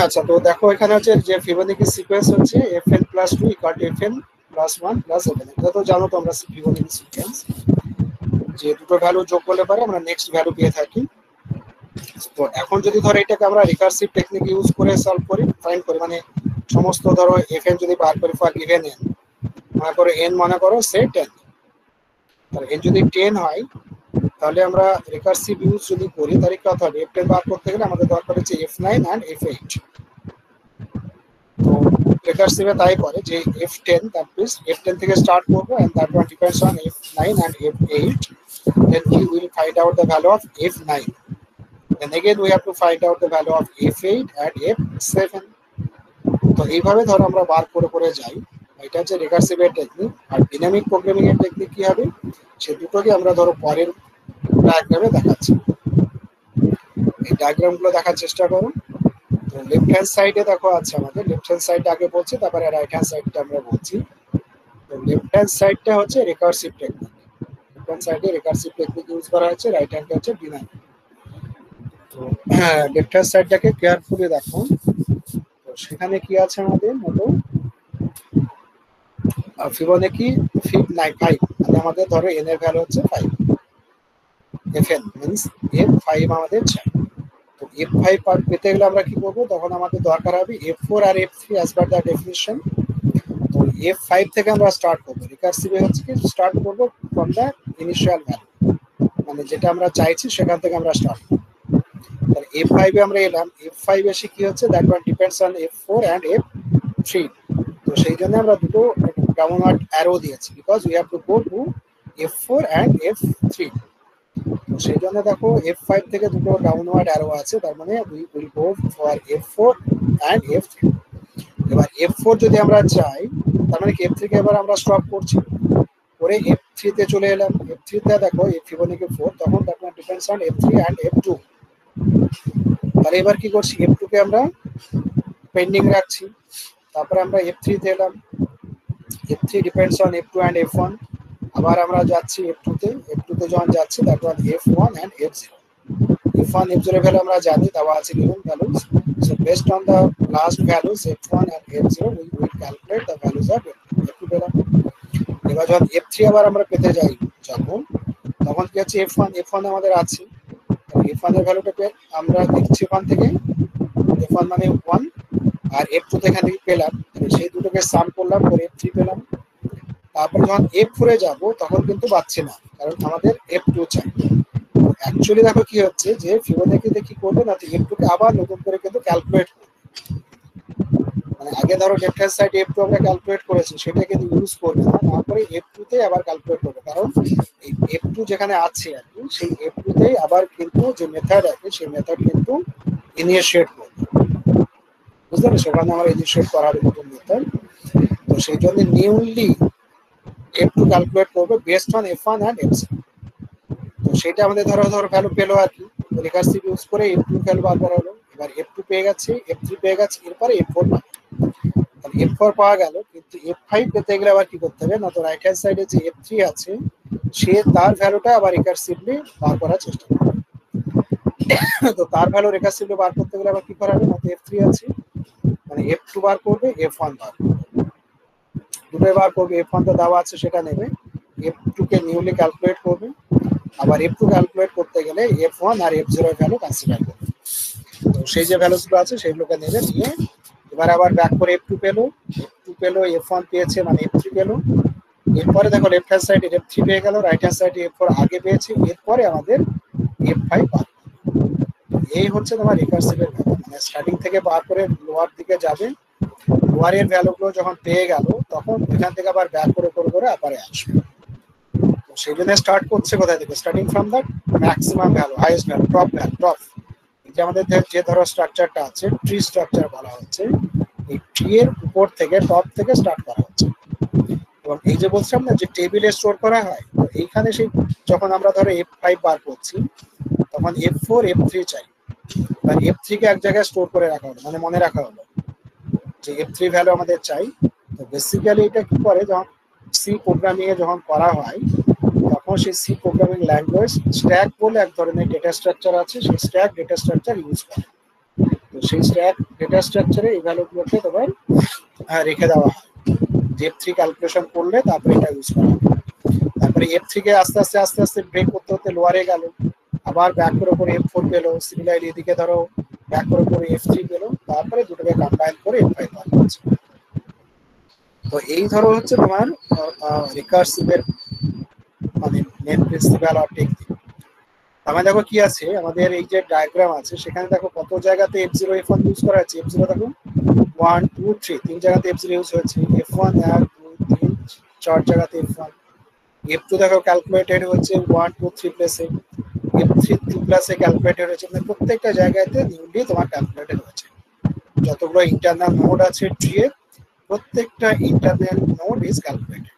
আচ্ছা, তো দেখো এখানে হচ্ছে যে ফিবোনাকি সিকোয়েন্স হচ্ছে fn + 2 = fn + 1 + fn। এটা তো জানো তোমরা ফিবোনাকি সিকোয়েন্স, যে দুটো ভ্যালু যোগ করলে পরে আমরা নেক্সট ভ্যালু পেয়ে থাকি। তো এখন যদি ধরো এটাকে আমরা রিকার্সিভ টেকনিক ইউজ করে সলভ করি, ফাইন্ড করি, মানে সমস্ত ধরো fn যদি বার করি ফর গিভেন n, মনে করো n মনে করো সে 10, তাহলে n যদি 10 হয়, তাহলে আমরা রিকার্সিভ ইউজ যদি করি তাহলে কি হবে? f10 বার করতে গেলে আমাদের দরকার হচ্ছে f9 and f8। তো রিকার্সিভে তাই করে যে f10, that means f10 থেকে স্টার্ট করব, and that one depends on f9 and f8, then we will find out the value of f9, then again we have to find out the value of f8 and f7। তো এইভাবে ধরো আমরা বার করে করে যাই, এটা হচ্ছে রিকার্সিভের টেকনিক। আর dynamic programming এর টেকনিক কি হবে, সে দুটোকে আমরা ধরো পরের ডায়াগ্রামে দেখাচ্ছি। এই ডায়াগ্রাম গুলো দেখার চেষ্টা করো। তো লেফট হ্যান্ড সাইডে দেখো আছে আমাদের, লেফট হ্যান্ড সাইড আগে বলছি, তারপরে রাইট হ্যান্ড সাইডটা আমরা বলছি। তো লেফট হ্যান্ড সাইডটা হচ্ছে রিকার্সিভ টেকনিক, লেফট হ্যান্ড সাইডে রিকার্সিভ টেকনিক ইউজ করা হচ্ছে, রাইট হ্যান্ডটা হচ্ছে ডাইনামিক। তো লেফট হ্যান্ড সাইডটাকে কেয়ারফুলি দেখো। তো সেখানে কি আছে আমাদের মতো ফিবোনাকি ফিট 5, মানে আমাদের ধরো এন এর ভ্যালু হচ্ছে 5, এফএন মিন্স F5 আমাদের চাই। তো F5 পেতে গেলে আমরা কি করব, তখন আমাদের দরকার হবে F4 আর F3 as per the definition. তো F5 থেকে আমরা স্টার্ট করব, রিকার্সিভে হচ্ছে কি স্টার্ট করব ফ্রম দ্য ইনিশিয়াল ভ্যালু, মানে যেটা আমরা চাইছি সেখান থেকে আমরা স্টার্ট করব। তাহলে F5 এ আমরা এলাম, F5 এসে কি হচ্ছে, that one depends on F4 and F3। তো সেই জন্য আমরা দুটো ডাউনওয়ার্ড অ্যারো দিয়েছি, because we have to go to F4 and F3। তো সেই জন্য দেখো F5 থেকে দুটো ডাউনওয়ার্ড অ্যারো আছে, তার মানে we will go for F4 and F3। এবার F4 যদি আমরা চাই, তার মানে F3 কে এবার আমরা স্টপ করছি, করে F3 তে চলে এলাম। F3 তে দেখো ফিবোনাকি 4, তখন that one depends on F3 and F2। তাহলে এবার কি করছি, F2 কে আমরা পেন্ডিং রাখছি, তারপরে আমরা F3 তে এলাম, F3 depends on F2 and F1। আবার আমরা যাচ্ছি F2 তে, F2 তে যখন যাচ্ছি that one F1 and F0। F1 F0 value আমরা জানি, দেওয়া আছে given values. So based on the last values F1 and F0 we will calculate the values of F2 পেলাম। এবার যখন F3 আবার আমরা পেতে যাই যখন, তখন কি হচ্ছে F1 আমাদের আছে, F1 এর ভ্যালুটা পেয়ে আমরা দেখছি ওখান থেকে, F1 মানে 1 আর F2 তো এখান থেকে পেলাম, সেই দুটোকে সাম করলাম করে F3 পেলাম। তারপর যখন F4 এ যাব তখন কিন্তু পাচ্ছি না, কারণ আমাদের F2 চাই। অ্যাকচুয়ালি দেখো কি হচ্ছে, যে ফিবোনাকিতে কি করবে না, তো F2 কে আবার নতুন করে কিন্তু ক্যালকুলেট করবে, মানে আগে ধরো লেফট হ্যান্ড সাইড F2 আমরা ক্যালকুলেট করেছি, সেটা কিন্তু ইউজ করবে না, তারপরে F2 তে আবার ক্যালকুলেট করবে, কারণ এই F2 যেখানে আছে আর কি, সেই F2 তে আবার কিন্তু যে মেথড আছে সেই মেথড কিন্তু ইনিশিয়েট করবে, বুঝতে পারছো, সেখানে আমরা ইনিশিয়েট করা হবে নতুন মেথড। তো সেই জন্য নিউলি F2 ক্যালকুলেট করবে based on F1 and F0। তো সেটা আমাদের ধরো ভ্যালু পেলো আর কি, রিকার্সিভ ইউজ করে F2 ভ্যালু বার করা হলো। এবার F2 পেয়ে গেছে, F3 পেয়ে গেছে, এরপরে F4 পাবে। তাহলে F4 পাওয়া গেল, কিন্তু F5 পেতে গেলে আবার কি করতে হবে না, তো রাইট হ্যান্ড সাইডে যে F3 আছে সে তার ভ্যালুটা আবার রিকার্সিভলি বার করার চেষ্টা করবে। তো তার ভ্যালু রিকার্সিভলি বার করতে গেলে আবার কি করা হবে না, তো F3 আছে, মানে F2 বার করবে, F1 বার করবে, দুটোই বার করবে। F1 তো দেওয়া আছে সেটা নেবে, F2 কে নিউলি ক্যালকুলেট করবে, আবার F2 ক্যালকুলেট করতে গেলে F1 আর F0 এর ভ্যালু কনসিডার করবে। তো সেই যে ভ্যালুসগুলো আছে সেইগুলোকে নেবে, নিয়ে এবার আবার ব্যাক করে F2 পেলো, F1 পেয়েছে মানে F3 পেলো। এরপরে দেখো লেফট হ্যান্ড সাইডে F3 পেয়ে গেল, রাইট হ্যান্ড সাইডে F4 আগে পেয়েছে, এরপরে আমাদের F5 পাবে। এই হচ্ছে তোমার রিকার্সিভের ভ্যালু, মানে স্টার্টিং থেকে বার করে লোয়ার দিকে যাবে, লোয়ারের ভ্যালুগুলো যখন পেয়ে গেল তখন এখান থেকে আবার ব্যাক করে আবারে আসবে। তো সেই জন্য স্টার্ট করছে কোথায় থেকে, starting from the maximum value, highest value, top. যে আমাদের যে ধরো স্ট্রাকচারটা আছে, ট্রি স্ট্রাকচার বলা হচ্ছে, এই ট্রি এর উপর থেকে টপ থেকে স্টার্ট করা হচ্ছে। এবং এই যে বলছিলাম না যে টেবিলে স্টোর করা হয়, তো এইখানে সেই যখন আমরা ধরো F5 বার করছি তখন F4 F3 চাই, মানে F3 কে এক জায়গায় স্টোর করে রাখা হলো, মানে মনে রাখা হলো যে F3 ভ্যালু আমাদের চাই। তো বেসিক্যালি এটা কি করে, যখন সি প্রোগ্রামিং এ যখন করা হয় তখন সেই সি প্রোগ্রামিং ল্যাঙ্গুয়েজ স্ট্যাক বলে এক ধরনের ডেটা স্ট্রাকচার আছে, সেই স্ট্যাক ডেটা স্ট্রাকচার ইউজ করে। তো সেই স্ট্যাক ডেটা স্ট্রাকচারে এই ভ্যালুগুলোকে তোমার রেখে দেওয়া হয়, F3 ক্যালকুলেশন করলে তারপরে এটা ইউজ করা হবে। তারপরে F3 কে আস্তে আস্তে ব্রেক করতে লোয়ারে গেল, আবার ব্যাক করে F4 পেলো, সিমিলারলি এদিকে ধরো ব্যাক করে F3 পেলো, তারপরে দুটোকে কম্বাইন করে F5 বার করছে। তো এই ধরো হচ্ছে তোমার রিকার্সিভের মানে মেন প্রিন্সিপাল আর টেকনিক। আমার দেখো কি আছে, আমাদের এই যে ডায়াগ্রাম আছে সেখানে দেখো কত জায়গাতে F0 F1 ইউজ করা হচ্ছে। F0 দেখো 1 2 3 তিন জায়গাতে F0 ইউজ হয়েছে, F1 1 2 3 4 জায়গাতে F1। F2 দেখো ক্যালকুলেটেড হচ্ছে 1 2 3 প্লেসে, F3 2 প্লাসে ক্যালকুলেটেড হচ্ছে, মানে প্রত্যেকটা জায়গাতে নিউলি তোমার ক্যালকুলেটেড হচ্ছে। যতগুলো ইন্টারনাল নোড আছে ট্রি এর প্রত্যেকটা ইন্টারনাল নোড ইজ ক্যালকুলেটেড।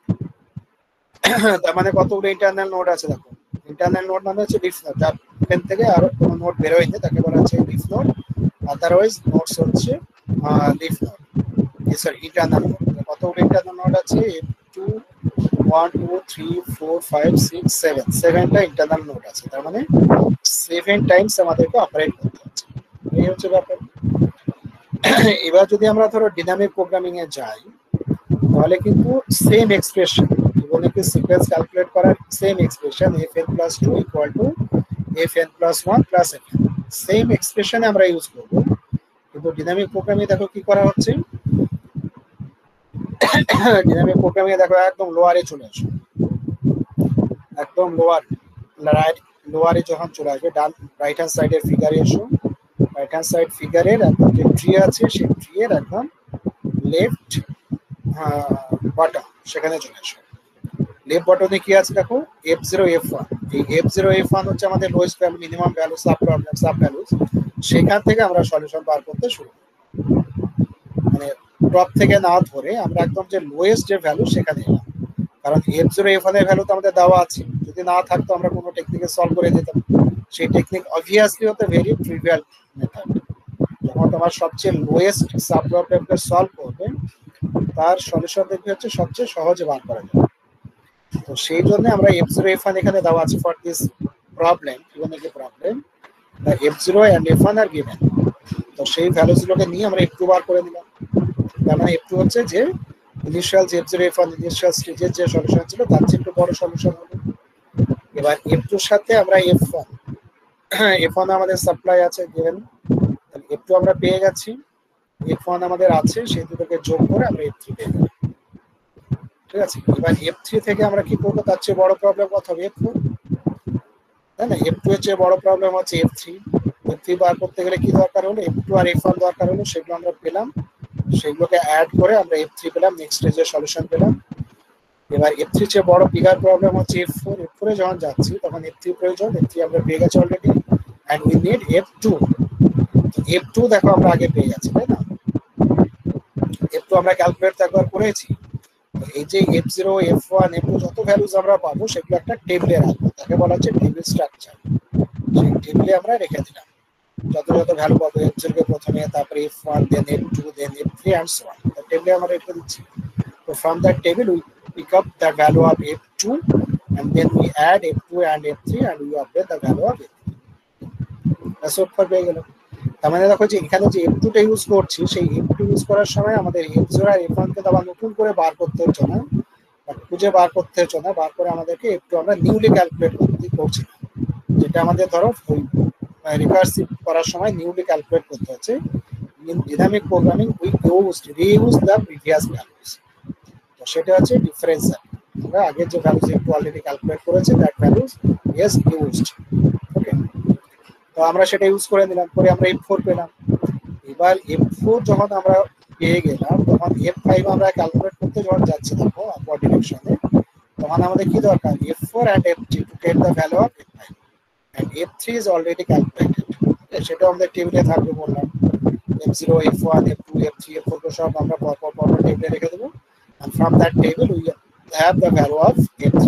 তার মানে কতগুলো ইন্টারনাল নোড আছে দেখো, ইন্টারনাল নোড মানে হচ্ছে লিফ নোড, যার এখান থেকে আরো কোনো নোড বেরোয়নি তাকে বলা হচ্ছে লিফ নোড, আদারওয়াইজ নোডস হচ্ছে leaf node, sorry internal node. কতগুলো ইন্টারনাল নোড আছে, 2 1 2 3 4 5 6 7, 7টা ইন্টারনাল নোড আছে, তার মানে 7 টাইমস আমাদেরকে অপারেট করতে হচ্ছে, এই হচ্ছে ব্যাপার। এবার যদি আমরা ধরো ডিনামিক প্রোগ্রামিং এ যাই, তাহলে কিন্তু সেম এক্সপ্রেশন, কি সিকোয়েন্স ক্যালকুলেট করার same expression fn + 2 = fn + 1 + fn, same expression আমরা ইউজ করব। কিন্তু ডিনামিক প্রোগ্রামিং দেখো কি করা হচ্ছে, ডিনামিক প্রোগ্রামিং দেখো একদম লোয়ারে চলে আসো, একদম লোয়ারে যখন চলে আসবে, ডান রাইট হ্যান্ড সাইডের ফিগারে এসো, রাইট হ্যান্ড সাইড ফিগারের একদম যে ট্রি আছে সেই ট্রি এর একদম লেফট বটম সেখানে চলে আসো। লেফট বটনে কি আছে দেখো, f0 f1, এই f0 f1 হচ্ছে আমাদের lowest value, minimum value, sub problem, sub values, সেখান থেকে আমরা সলিউশন বার করতে শুরু করি। মানে টপ থেকে না ধরে আমরা একদম যে লোয়েস্ট যে ভ্যালু সেখানে এলাম, কারণ f0 f1 এর ভ্যালু তো আমাদের দেওয়া আছে, যদি না থাকতো আমরা কোনো টেকনিকে সলভ করে দিতাম। সেই টেকনিক অবভিয়াসলি হতে ভেরি ট্রিভিয়াল মেথড, যখন তোমার সবচেয়ে লোয়েস্ট সাব প্রবলেমকে সলভ করবে তার সলিউশন দেখবে হচ্ছে সবচেয়ে সহজে বার করা যায়। তো সেই জন্য আমরা f0 f1 এখানে দেওয়া আছে for this problem, given a problem the f0 and f1 are given, তো সেই ভ্যালুস গুলোকে নিয়ে আমরা f2 বার করে দিলাম। তার মানে f2 হচ্ছে যে ইনিশিয়াল যে f0 f1 ইনিশিয়াল স্টেজের যে সলিউশন ছিল তার চেয়ে একটু বড় সলিউশন হবে। এবার f2 এর সাথে আমরা f1 আমাদের সাপ্লাই আছে given, তাহলে f2 আমরা পেয়ে গেছি, f1 আমাদের আছে, সেই দুটোকে যোগ করে আমরা f3 পেয়ে গেলাম। ঠিক আছে, এবার f3 থেকে আমরা কি করবো, তার চেয়ে বড় প্রবলেম কত হবে, f4, তাই না? f2 এর চেয়ে বড় প্রবলেম হচ্ছে f3 বার করতে গেলে কি দরকার হলো, f2 আর f1 দরকার হলো, সেগুলো আমরা পেলাম, সেগুলোকে অ্যাড করে আমরা f3 পেলাম, নেক্সট স্টেজের সলিউশন পেলাম। এবার f3 এর চেয়ে বড় বিগার প্রবলেম হচ্ছে f4 এ যখন যাচ্ছি তখন f3 প্রয়োজন, f3 আমরা পেয়ে গেছি already, and we need f2, f2 দেখো আমরা আগে পেয়ে গেছি, তাই না? f2 আমরা ক্যালকুলেট একবার করেছি। এই যে f0 f1 f2 যত ভ্যালুস আমরা পাবো সেগুলো একটা টেবিলে রাখবো, তাকে বলা হচ্ছে টেবিল স্ট্রাকচার। সেই টেবিলে আমরা রেখে দিলাম যত ভ্যালু পাবো, f0 কে প্রথমে, তারপরে f1, then f2, then f3 and so on, তো টেবিলে আমরা রেখে দিচ্ছি। তো from that table we pick up the value of f2 and then we add f2 and f3 and we update the value of f3, that's what for পেয়ে গেল। তার মানে দেখো যে এখানে যে f2 টা ইউজ করছি, সেই f2 ইউজ করার সময় আমাদের f0 আর f1 কে আবার নতুন করে বার করতে হচ্ছে না, খুঁজে বার করতে হচ্ছে না, বার করে আমাদেরকে f2 আমরা নিউলি ক্যালকুলেট করছি, যেটা আমাদের ধরো রিকার্সিভ করার সময় নিউলি ক্যালকুলেট করতে হচ্ছে। In dynamic programming we reuse the previous values, তো সেটা হচ্ছে ডিফারেন্স। আমরা আগের যে ভ্যালুস f2 অলরেডি ক্যালকুলেট করেছি, that values is used, okay. তো আমরা সেটা ইউজ করে নিলাম, করে আমরা f4 পেলাম। এবার f4 যখন আমরা পেয়ে গেলাম তখন f5 আমরা ক্যালকুলেট করতে যখন যাচ্ছি দেখো আপওয়ার্ড ডিরেকশনে, তখন আমাদের কি দরকার, f4 and f3 to get the value of f5, and f3 is already calculated, সেটা আমাদের টেবিলে থাকবে, বললাম f0 f1 f2 f3 f4 তো সব আমরা পরপর টেবিলে রেখে দেবো, and from that table we have the value of f3,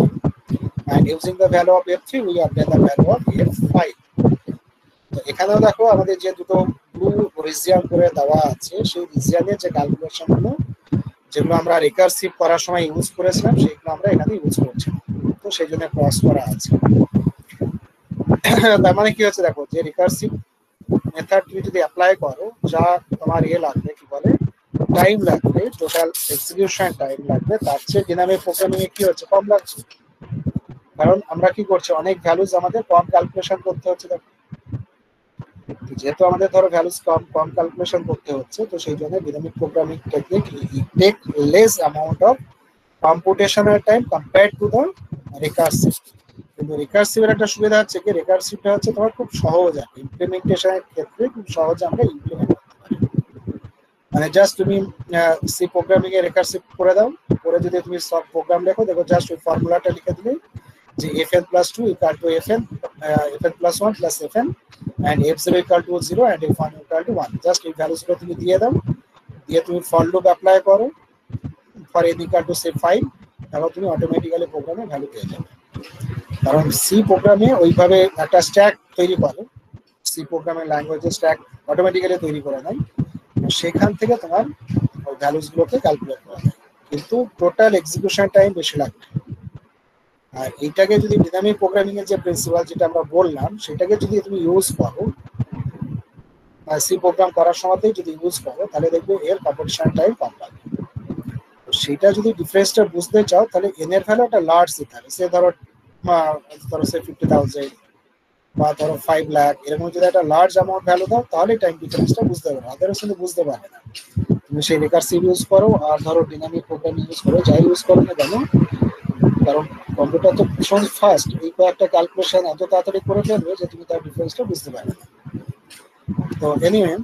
and using the value of f3 we obtain the value of f5। তো এখানেও দেখো আমাদের যে দুটো ব্লু রিজিয়ন করে দেওয়া আছে, সেই রিজিয়নের যে ক্যালকুলেশন গুলো যেগুলো আমরা রিকার্সিভ করার সময় ইউজ করেছিলাম সেগুলো আমরা এখানে ইউজ করছি, তো সেই জন্য ক্রস করা আছে। তার মানে কি হচ্ছে দেখো, যে রিকার্সিভ মেথড তুমি যদি অ্যাপ্লাই করো, যা তোমার লাগবে কি বলে টাইম লাগবে, টোটাল এক্সিকিউশন টাইম লাগবে, তার চেয়ে ডিনামিক প্রোগ্রামিং এ কি হচ্ছে কম লাগছে, কারণ আমরা কি করছি অনেক ভ্যালুস আমাদের কম ক্যালকুলেশন করতে হচ্ছে। দেখো যেহেতু আমাদের ধরো ভ্যালুস কম ক্যালকুলেশন করতে হচ্ছে, তো সেই জন্য dynamic programming technique take less amount of computational time compared to the recursive. কিন্তু রিকার্সিভের একটা সুবিধা হচ্ছে কি, রিকার্সিভটা হচ্ছে তোমার খুব সহজ, ইমপ্লিমেন্টেশনের ক্ষেত্রে খুব সহজে আমরা ইমপ্লিমেন্ট করতে পারি। মানে জাস্ট তুমি সি প্রোগ্রামিং এ রিকার্সিভ করে দাও, করে যদি তুমি সব প্রোগ্রাম লেখো, দেখো জাস্ট ওই ফর্মুলাটা লিখে দিলে যে fn + 2 = fn + 1 + fn and f0 = 0 and f1 = 1, just এই ভ্যালুসগুলো তুমি দিয়ে দাও, দিয়ে তুমি ফর লুপ অ্যাপ্লাই করো, for n equal to say 5, তারপর তুমি অটোমেটিক্যালি প্রোগ্রামে ভ্যালু পেয়ে যাবে। কারণ সি প্রোগ্রামে ওইভাবে একটা স্ট্যাক তৈরি করে, সি প্রোগ্রামের ল্যাঙ্গুয়েজে স্ট্যাক অটোমেটিক্যালি তৈরি করে নেয়, সেখান থেকে তোমার ভ্যালুস গুলোকে ক্যালকুলেট করা যায়, কিন্তু টোটাল এক্সিকিউশন টাইম বেশি লাগবে। আর এইটাকে যদি ডিনামিক প্রোগ্রামিং এর যে প্রিন্সিপাল যেটা আমরা বললাম সেটাকে যদি তুমি ইউজ করো, সি প্রোগ্রাম করার সময়তেই যদি ইউজ করো, তাহলে দেখবে এর কম্পিটিশন টাইম কম লাগবে। তো সেটা যদি ডিফারেন্সটা বুঝতে চাও, তাহলে এন এর ভ্যালু একটা লার্জ দিতে হবে। সে ধরো সে 50,000 বা ধরো 5 লাখ, এরকম যদি একটা লার্জ অ্যামাউন্ট ভ্যালু দাও, তাহলে টাইম ডিফারেন্সটা বুঝতে পারবে, আদারওয়াইজ কিন্তু বুঝতে পারবে না। তুমি সেই রিকার্সিভ ইউজ করো আর ধরো ডিনামিক প্রোগ্রামিং ইউজ করো, যাই ইউজ করো না কেন, কারণ কম্পিউটার তো ভীষণ ফাস্ট, এই কয়েকটা ক্যালকুলেশন এত তাড়াতাড়ি করে ফেলবে যে তুমি তার ডিফারেন্সটা বুঝতে পারবে না। তো anyway,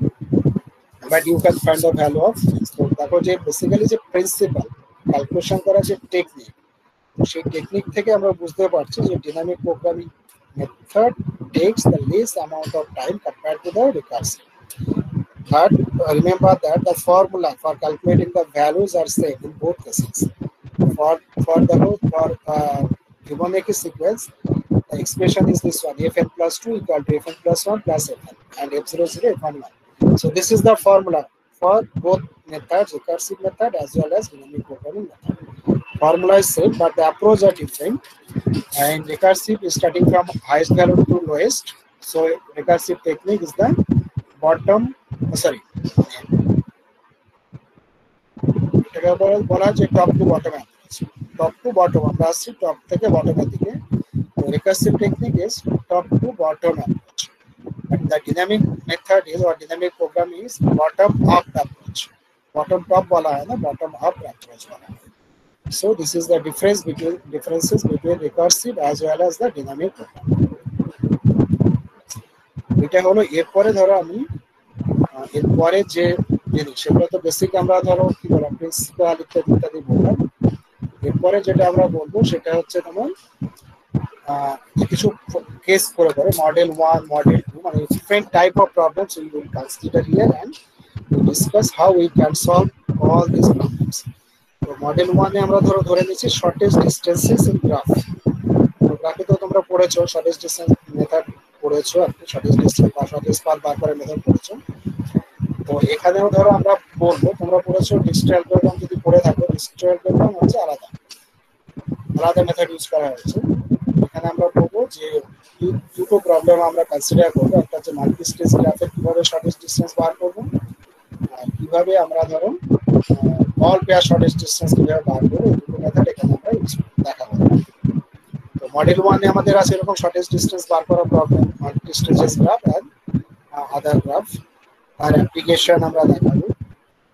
but you can find the value of. তো দেখো যে বেসিক্যালি যে প্রিন্সিপাল ক্যালকুলেশন করার যে টেকনিক, সেই টেকনিক থেকে আমরা বুঝতে পারছি যে dynamic programming method takes the least amount of time compared to the recursive. But remember that the formula for calculating the values are same in both cases. For Fibonacci sequence, the expression is this one: fn plus 2 equal to fn plus 1 plus fn, and f0 0 f1 1. So this is the formula for both methods, recursive method as well as dynamic programming method. Formula is same, but the approach are different. And recursive is starting from highest value to lowest. So recursive technique is the bottom, এটাকে বলা হয় যে top to bottom approach. Top to bottom আমরা আসছি top থেকে বটমের দিকে। তো recursive technique is top to bottom approach, and the dynamic method is, or dynamic programming is bottom up approach. Bottom top বলা হয় না, bottom up approach বলা হয়। So this is the differences between recursive as well as the dynamic programming. এটা হলো। এরপরে ধরো আমি এরপরে যে জিনিস, সেগুলো তো বেসিক আমরা ধরো কি বললাম প্রিন্সিপাল ইত্যাদি বললাম। এরপরে যেটা আমরা বলবো সেটা হচ্ছে তোমার কিছু কেস করে মডেল 1, মডেল 2, মানে different type of problems we will consider here and we discuss how we can solve all this problems. তো মডেল 1 এ আমরা ধরে নিচ্ছি শর্টেস্ট ডিসটেন্সেস ইন গ্রাফ। তো গ্রাফে তো তোমরা পড়েছো শর্টেস্ট ডিসটেন্স মেথড পড়েছো, আর শর্টেস্ট ডিসটেন্স বা শর্টেস্ট পাথ বার করার মেথড পড়েছো। তো এখানেও ধরো আমরা বলবো, তোমরা পড়েছো ডিজিটাল প্রোগ্রাম, যদি পড়ে থাকো ডিজিটাল প্রোগ্রাম হচ্ছে আলাদা মেথড ইউজ করা হয়েছে। এখানে আমরা বলবো যে দুটো প্রবলেম আমরা কনসিডার করবো, একটা হচ্ছে মাল্টি স্টেজ গ্রাফে কিভাবে শর্টেস্ট ডিসটেন্স বার করবো, আর কিভাবে আমরা ধরো অল পেয়ার শর্টেস্ট ডিসটেন্স কিভাবে বার করবো, এই দুটো মেথড এখানে আমরা ইউজ দেখাবো। তো মডেল 1 এ আমাদের আছে এরকম শর্টেস্ট ডিসটেন্স বার করা problem, multi stages graph and other graph, আর অ্যাপ্লিকেশন আমরা দেখাবো।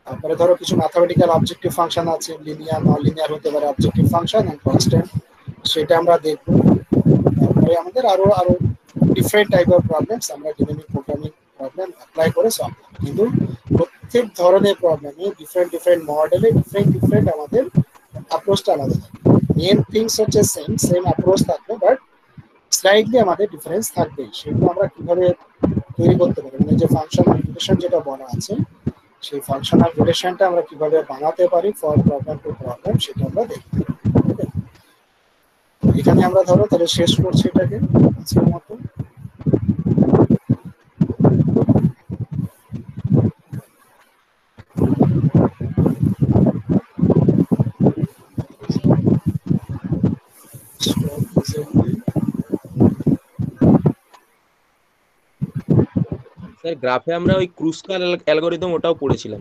তারপরে ধরো কিছু ম্যাথমেটিক্যাল অবজেক্টিভ ফাংশন আছে, লিনিয়ার নন লিনিয়ার হতে পারে অবজেক্টিভ ফাংশন এন্ড কনস্ট্যান্ট, সেটা আমরা দেখবো। তারপরে আমাদের আরো ডিফারেন্ট টাইপ অফ প্রবলেমস আমরা ডিনামিক প্রোগ্রামিং প্রবলেম অ্যাপ্লাই করে সলভ করব। কিন্তু প্রত্যেক ধরনের প্রবলেমে ডিফারেন্ট মডেলে ডিফারেন্ট আমাদের অ্যাপ্রোচটা আলাদা থাকবে। মেন থিংস হচ্ছে সেম অ্যাপ্রোচ থাকবে, বাট স্লাইডলি আমাদের ডিফারেন্স থাকবে। সেগুলো আমরা কিভাবে তৈরি করতে পারি, মানে যে ফাংশনাল রিলেশন যেটা বলা আছে, সেই ফাংশনাল রিলেশনটা আমরা কিভাবে বানাতে পারি ফর প্রবলেম টু প্রবলেম, সেটা আমরা দেখব। এখানে আমরা ধরো তাহলে শেষ করছি এটাকে আজকের মতো। স্যার গ্রাফে আমরা ওই ক্রুস্কাল অ্যালগরিদম ওটাও পড়েছিলাম।